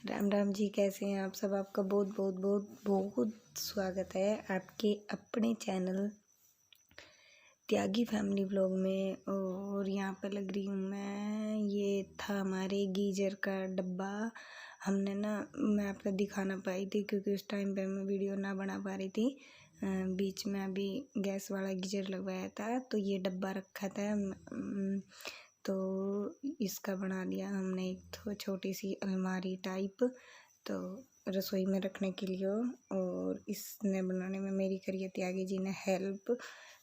राम राम जी, कैसे हैं आप सब। आपका बहुत बहुत बहुत बहुत स्वागत है आपके अपने चैनल त्यागी फैमिली व्लॉग में। और यहाँ पर लग रही हूँ मैं। ये था हमारे गीजर का डब्बा। हमने ना, मैं आपको दिखा ना पाई थी क्योंकि उस टाइम पे मैं वीडियो ना बना पा रही थी। बीच में अभी गैस वाला गीजर लगवाया था तो ये डब्बा रखा था। तो इसका बना दिया हमने एक तो छोटी सी अलमारी टाइप, तो रसोई में रखने के लिए। और इसने बनाने में मेरी करी है त्यागी जी ने हेल्प।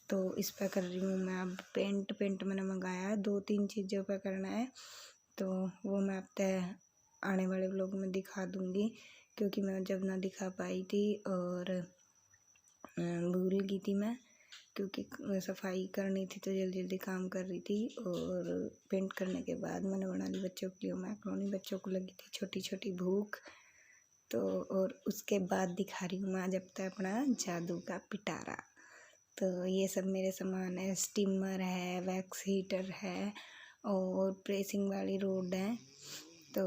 तो इस पर कर रही हूँ मैं अब पेंट मैंने मंगाया 2-3 चीज़ों पर करना है, तो वो मैं अब आने वाले व्लॉग में दिखा दूँगी क्योंकि मैं जब ना दिखा पाई थी और भूल गई थी मैं, क्योंकि सफाई करनी थी तो जल्दी जल्दी काम कर रही थी। और पेंट करने के बाद मैंने बना ली बच्चों के लिए मैक्रोनी। बच्चों को लगी थी छोटी छोटी भूख, तो और उसके बाद दिखा रही हूँ मैं आज अब तक अपना जादू का पिटारा। तो ये सब मेरे सामान है। स्टीमर है, वैक्स हीटर है और प्रेसिंग वाली रोड है। तो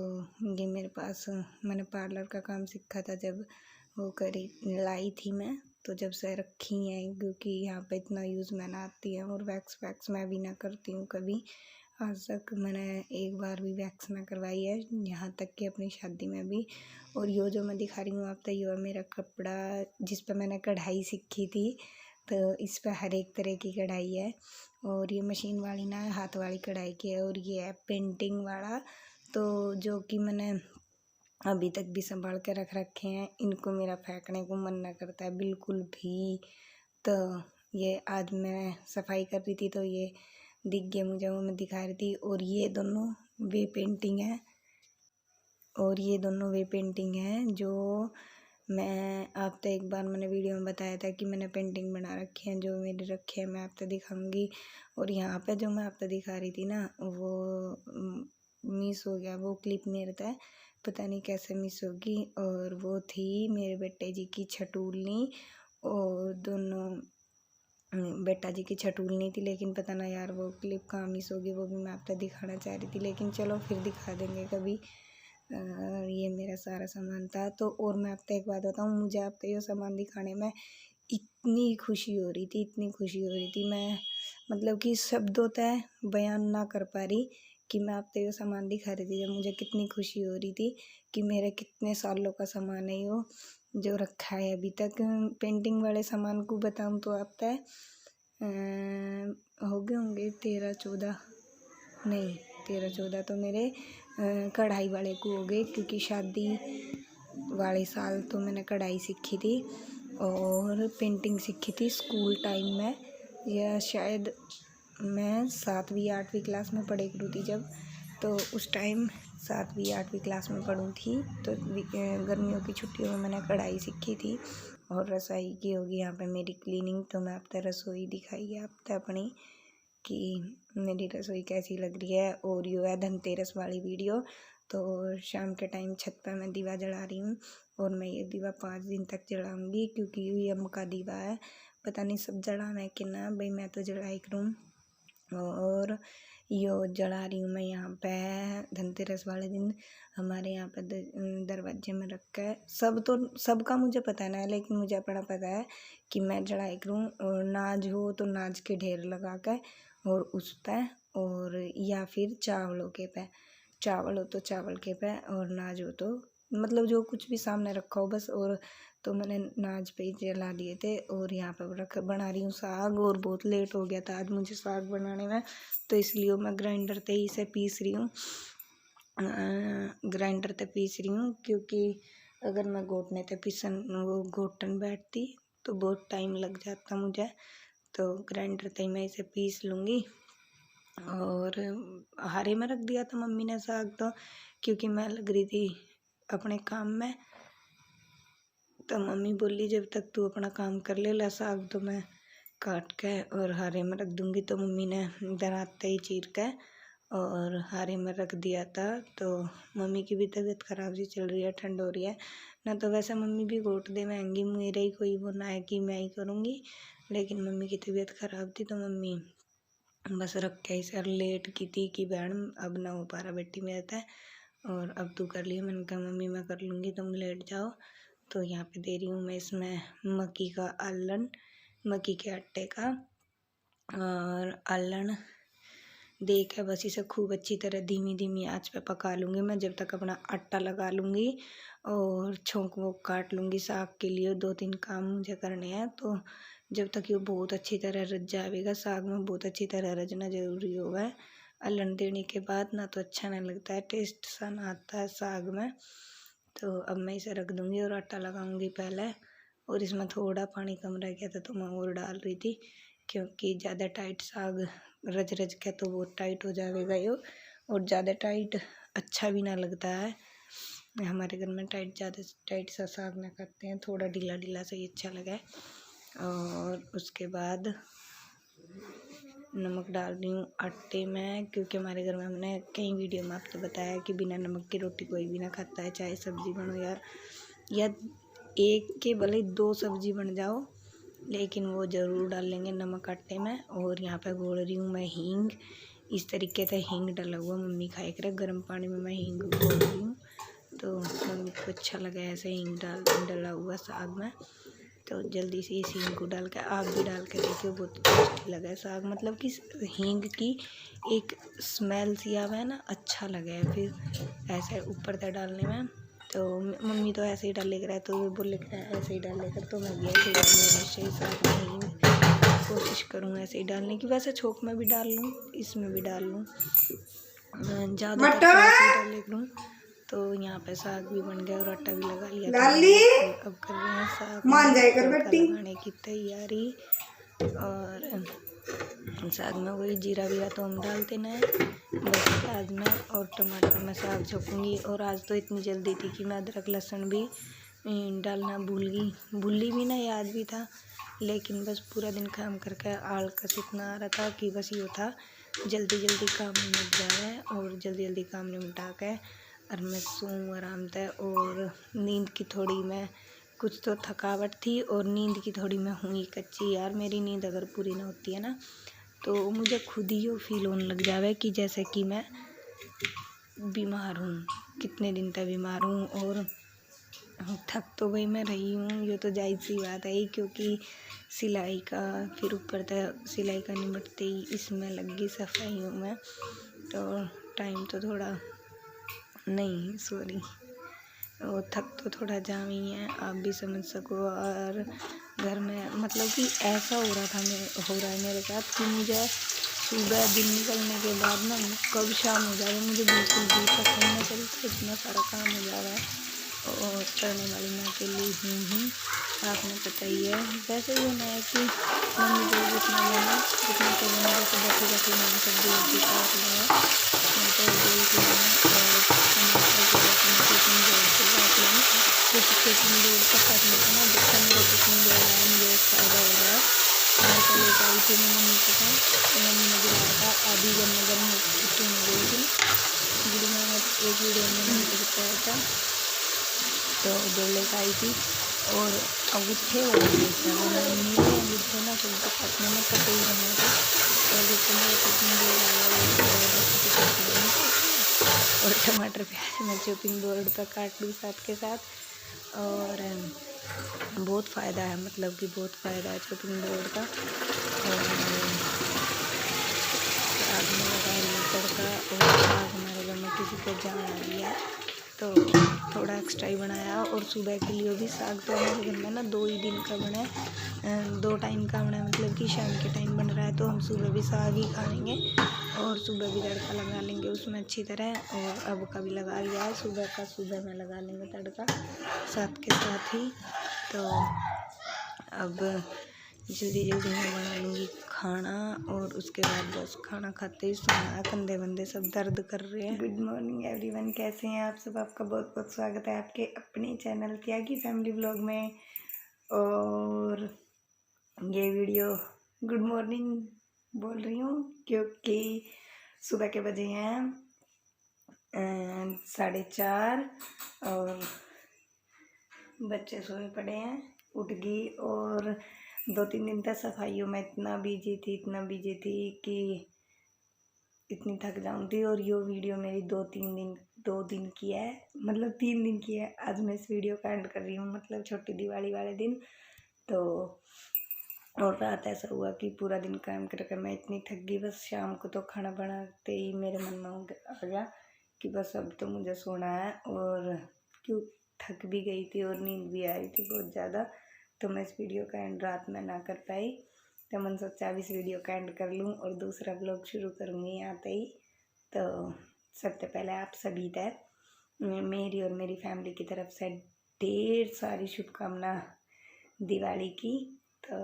ये मेरे पास, मैंने पार्लर का काम सीखा था जब वो करी लाई थी मैं, तो जब से रखी हैं क्योंकि यहाँ पे इतना यूज़ में ना आती है। और वैक्स मैं भी ना करती हूँ कभी, आज तक मैंने एक बार भी वैक्स ना करवाई है, यहाँ तक कि अपनी शादी में भी। और ये जो मैं दिखा रही हूँ आप तो ये मेरा कपड़ा जिस पर मैंने कढ़ाई सीखी थी, तो इस पर हर एक तरह की कढ़ाई है। और ये मशीन वाली ना हाथ वाली कढ़ाई की है। और ये है पेंटिंग वाला, तो जो कि मैंने अभी तक भी संभाल के रख रखे हैं। इनको मेरा फेंकने को मन ना करता है बिल्कुल भी। तो ये आज मैं सफाई कर रही थी तो ये दिख गया मुझे, वो मैं दिखा रही थी। और ये दोनों वे पेंटिंग है, और ये दोनों वे पेंटिंग है जो मैं आप तो एक बार मैंने वीडियो में बताया था कि मैंने पेंटिंग बना रखी है, जो मेरी रखी है मैं आपको दिखाऊंगी। और यहाँ पे जो मैं आपको दिखा रही थी ना, वो मिस हो गया। वो क्लिप मेरे था, पता नहीं कैसे मिस होगी। और वो थी मेरे बेटे जी की छटूलनी, और दोनों बेटा जी की छटूलनी थी। लेकिन पता ना यार वो क्लिप कहाँ मिस होगी, वो भी मैं आपको दिखाना चाह रही थी, लेकिन चलो फिर दिखा देंगे कभी। ये मेरा सारा सामान था। तो और मैं आपको एक बात बताऊँ, मुझे आपको ये सामान दिखाने में इतनी खुशी हो रही थी, इतनी खुशी हो रही थी, मैं मतलब कि शब्दों तक बयान ना कर पा रही कि मैं आपको ये सामान दिखा रही थी जब मुझे कितनी खुशी हो रही थी कि मेरे कितने सालों का सामान है ये जो रखा है अभी तक। पेंटिंग वाले सामान को बताऊँ तो आप तय हो गए होंगे 13-14, नहीं 13-14 तो मेरे कढ़ाई वाले को हो गए, क्योंकि शादी वाले साल तो मैंने कढ़ाई सीखी थी और पेंटिंग सीखी थी स्कूल टाइम में, या शायद मैं 7वीं-8वीं क्लास में पढ़ी करूँ थी जब, तो उस टाइम 7वीं-8वीं क्लास में पढ़ूँ थी। तो गर्मियों की छुट्टियों में मैंने कढ़ाई सीखी थी। और रसोई की होगी यहाँ पे मेरी क्लीनिंग, तो मैं अब तक रसोई दिखाई है अब तक अपनी कि मेरी रसोई कैसी लग रही है। और ये है धनतेरस वाली वीडियो। तो शाम के टाइम छत पर मैं दीवा जला रही हूँ, और मैं ये दीवा 5 दिन तक जलाऊंगी क्योंकि यम का दीवा है। पता नहीं सब जलाना है कि ना, भाई मैं तो जलाई करूँ। और यो जला रही हूँ मैं यहाँ पे धनतेरस वाले दिन हमारे यहाँ पे दरवाजे में रख कर। सबका मुझे पता ना है, लेकिन मुझे अपना पता है कि मैं जलाई करूँ। और नाज हो तो नाज के ढेर लगा कर, और उस पर, और या फिर चावलों के पे, चावल हो तो चावल के पे, और नाज हो तो मतलब जो कुछ भी सामने रखा हो बस। और तो मैंने नाज पे ही जला दिए थे। और यहाँ पे बना रही हूँ साग, और बहुत लेट हो गया था आज मुझे साग बनाने में, तो इसलिए मैं ग्राइंडर पे ही इसे पीस रही हूँ। ग्राइंडर पे पीस रही हूँ क्योंकि अगर मैं घोटने पे पीसन वो घोटन बैठती तो बहुत टाइम लग जाता मुझे, तो ग्राइंडर पे ही मैं इसे पीस लूँगी। और हारे में रख दिया था मम्मी ने साग, तो क्योंकि मैं लग रही थी अपने काम में, तो मम्मी बोली जब तक तू अपना काम कर ले ला साग तो मैं काट के और हारे में रख दूँगी। तो मम्मी ने इधर आते ही चीर के और हारे में रख दिया था। तो मम्मी की भी तबीयत ख़राब सी चल रही है, ठंड हो रही है ना, तो वैसे मम्मी भी घोट दे महंगी, मेरा ही कोई वो ना है कि मैं ही करूँगी, लेकिन मम्मी की तबीयत ख़राब थी तो मम्मी बस रख के ही सर लेट की थी कि बहन अब ना हो पा रहा बेटी मेरे तय, और अब तू कर लिया। मैंने कहा मम्मी मैं कर लूँगी, तुम लेट जाओ। तो यहाँ पे दे रही हूँ मैं इसमें मक्की का आलन, मक्की के आटे का। और आलन दे के बस इसे खूब अच्छी तरह धीमी धीमी आंच पे पका लूँगी मैं, जब तक अपना आटा लगा लूँगी और छोंक वोंक काट लूँगी साग के लिए। 2-3 काम मुझे करने हैं, तो जब तक ये बहुत अच्छी तरह रच जाएगा, साग में बहुत अच्छी तरह रचना ज़रूरी होगा। अल्हड़ देने के बाद ना तो अच्छा नहीं लगता है, टेस्ट सा ना आता है साग में। तो अब मैं इसे रख दूँगी और आटा लगाऊँगी पहले। और इसमें थोड़ा पानी कम रह गया था तो मैं और डाल रही थी, क्योंकि ज़्यादा टाइट साग रच रच के तो बहुत टाइट हो जाएगा ये, और ज़्यादा टाइट अच्छा भी ना लगता है। हमारे घर में ज़्यादा टाइट सा साग ना खाते हैं, थोड़ा ढीला ढीला सा ही अच्छा लगा। और उसके बाद नमक डाल रही हूँ आटे में, क्योंकि हमारे घर में हमने कई वीडियो में आपको बताया कि बिना नमक की रोटी कोई भी ना खाता है, चाहे सब्ज़ी बनो या एक के भले 2 सब्ज़ी बन जाओ, लेकिन वो ज़रूर डाल लेंगे नमक आटे में। और यहाँ पे घोल रही हूँ मैं हींग। इस तरीके से हींग डाला हुआ मम्मी खाए करे, गर्म पानी में मैं हींग घोल रही हूँ, तो मम्मी को अच्छा लगा ऐसे हींग डाला हुआ साग में। तो जल्दी से इस हींग को डाल के आप भी डाल के देखिए, बहुत टेस्टी लगा है साग। मतलब कि हींग की एक स्मेल सी आवा है ना, अच्छा लगा है फिर ऐसे ऊपर से डालने में। तो मम्मी तो ऐसे ही डाल लेकर, तो बोले ऐसे ही डाल लेकर, तो मैं भी ऐसे ही डालने साग में हींग कोशिश करूँ ऐसे ही डालने की। वैसे छोंक में भी डाल लूँ, इसमें भी डाल लूँ, ज़्यादातर ऐसे ही डाल लूँ। तो यहाँ पे साग भी बन गया और आटा भी लगा लिया था। और अब कर रहे हैं साग में तड़का लगाने की तैयारी। और साग में वही जीरा वीरा तो हम डालते ना, बस प्याज में और टमाटर में साग छोकूँगी। और आज तो इतनी जल्दी थी कि मैं अदरक लहसुन भी डालना भूली भी ना, याद भी था, लेकिन बस पूरा दिन काम करके आलस इतना आ रहा था कि बस ये था जल्दी जल्दी काम निपट जाए और जल्दी जल्दी काम निपटा के और मैं सोऊं आराम से। और नींद की थोड़ी मैं कुछ तो थकावट थी और नींद की थोड़ी मैं हुई कच्ची। यार मेरी नींद अगर पूरी ना होती है ना, तो मुझे खुद ही वो फील होने लग जावे कि जैसे कि मैं बीमार हूँ, कितने दिन तक बीमार हूँ। और थक तो भाई मैं रही हूँ, ये तो जाहिर सी बात है, क्योंकि सिलाई का फिर ऊपर तक सिलाई का निपटते ही इसमें लग गई सफाइयों में, तो टाइम तो थोड़ा नहीं सॉरी वो थक तो थोड़ा जाम ही है, आप भी समझ सको। और घर में मतलब कि ऐसा हो रहा है मेरे साथ कि मुझे सुबह दिन निकलने के बाद ना कब शाम हो जाए मुझे बिल्कुल भी पता ही नहीं चलता, इतना सारा काम हो जा रहा है। और करने वाली मैं अकेली हूँ, आपने पता ही है। वैसे ही होना है कि मम्मी को जितना बना जितना तो बना, जैसे बैठे बैठे मैंने सब्जी वब्जी काट लिया, तो और टमाटर को टिफिन बोर्ड पर काट लें, क्योंकि टिफिन बोर्ड पर काटने का ना जितना मेरा टिफिन बोर्ड है मुझे फ़ायदा हो रहा है। घर पर लेकर आई थी मैं मम्मी के पास, तो मम्मी ने दिलाया था आधी गर्म गर्म छुट्टी में गई थी वीडियो में, एक वीडियो में मैंने बताया था, तो जो लेकर आई थी। और अंगूठे वाले नीले अंगूठे ना सब्जी काटने में कटे ही रहे थे, और जितने मेरे चॉपिंग बोर्ड आया और टमाटर प्याज मैं चॉपिंग बोर्ड पर काट लूँ साथ के साथ। और बहुत फ़ायदा है, मतलब कि बहुत फ़ायदा है चॉपिंग बोर्ड का। और साग में लगा रही तड़का, और साग हमारे घर में किसी को जाना दिया तो थोड़ा एक्स्ट्रा ही बनाया। और सुबह के लिए भी साग तो हमारे घर में ना 2 ही दिन का बना है, 2 टाइम का बना है, मतलब कि शाम के टाइम बन रहा है, तो हम सुबह भी साग ही खाएंगे और सुबह भी तड़का लगा लेंगे उसमें अच्छी तरह। और अब का भी लगा लिया है, सुबह का सुबह में लगा लेंगे तड़का साथ के साथ ही। तो अब जल्दी जल्दी मैं बना लूँगी खाना, और उसके बाद बस खाना खाते ही सोना, कंधे बंधे सब दर्द कर रहे हैं। गुड मॉर्निंग एवरीवन, कैसे हैं आप सब? आपका बहुत बहुत स्वागत है आपके अपने चैनल त्यागी फैमिली व्लॉग में। और ये वीडियो गुड मॉर्निंग बोल रही हूँ क्योंकि सुबह के बजे हैं 4:30 और बच्चे सोए पड़े हैं, उठ गई। और 2-3 दिन तक सफाइयों में इतना बिजी थी कि इतनी थक जाऊँगी। और यो वीडियो मेरी 2 दिन की है, मतलब 3 दिन की है। आज मैं इस वीडियो का एंड कर रही हूँ, मतलब छोटी दिवाली वाले दिन। तो और रात ऐसा हुआ कि पूरा दिन काम करके मैं इतनी थक गई, बस शाम को तो खाना बनाते ही मेरे मन में आ गया कि बस अब तो मुझे सोना है। और क्यों थक भी गई थी और नींद भी आ रही थी बहुत ज़्यादा, तो मैं इस वीडियो का एंड रात में ना कर पाई। तो मैंने सोचा अब इस वीडियो का एंड कर लूँ और दूसरा ब्लॉग शुरू करूँगी आते ही। तो सबसे पहले आप सभी तक मेरी और मेरी फैमिली की तरफ से ढेर सारी शुभकामना दिवाली की। तो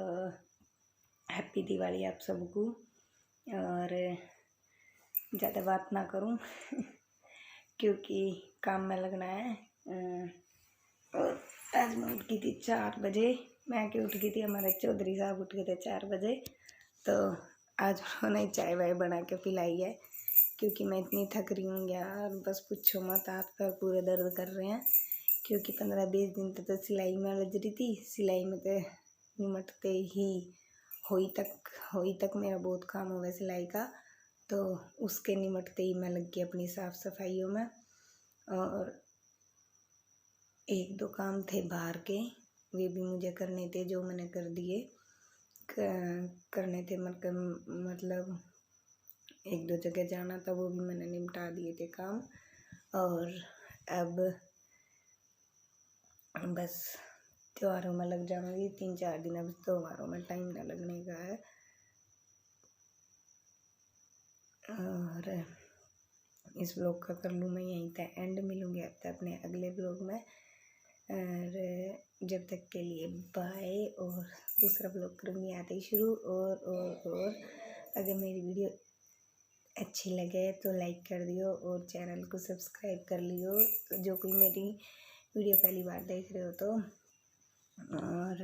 हैप्पी दिवाली आप सबको। और ज़्यादा बात ना करूं क्योंकि काम में लगना है। और आज मैं उठ गई थी 4 बजे। मैं क्यों उठ गई थी, हमारे चौधरी साहब उठ गए थे 4 बजे। तो आज उन्होंने चाय वाय बना के पिलाई है, क्योंकि मैं इतनी थक रही हूँ यार, बस पूछो मत, हाथ पैर पूरे दर्द कर रहे हैं। क्योंकि 15-20 दिन तो सिलाई में लग रही थी। सिलाई में तो निमटते ही होई तक मेरा बहुत काम हो गया सिलाई का। तो उसके निमटते ही मैं लग गई अपनी साफ़ सफाइयों में। और 1-2 काम थे बाहर के, वे भी मुझे करने थे, जो मैंने कर दिए। करने थे मतलब 1-2 जगह जाना था, वो भी मैंने निपटा दिए थे काम। और अब बस त्योहारों में लग जाऊंगी 3-4 दिन। अब त्योहारों में टाइम ना लगने का है। और इस ब्लॉग का कर लूँ मैं यहीं तक एंड। मिलूँगी आपसे अपने अगले ब्लॉग में। और जब तक के लिए बाय। और दूसरा ब्लॉग करूँगी आते ही शुरू। और अगर मेरी वीडियो अच्छी लगे तो लाइक कर दियो और चैनल को सब्सक्राइब कर लियो, जो कोई मेरी वीडियो पहली बार देख रहे हो तो। और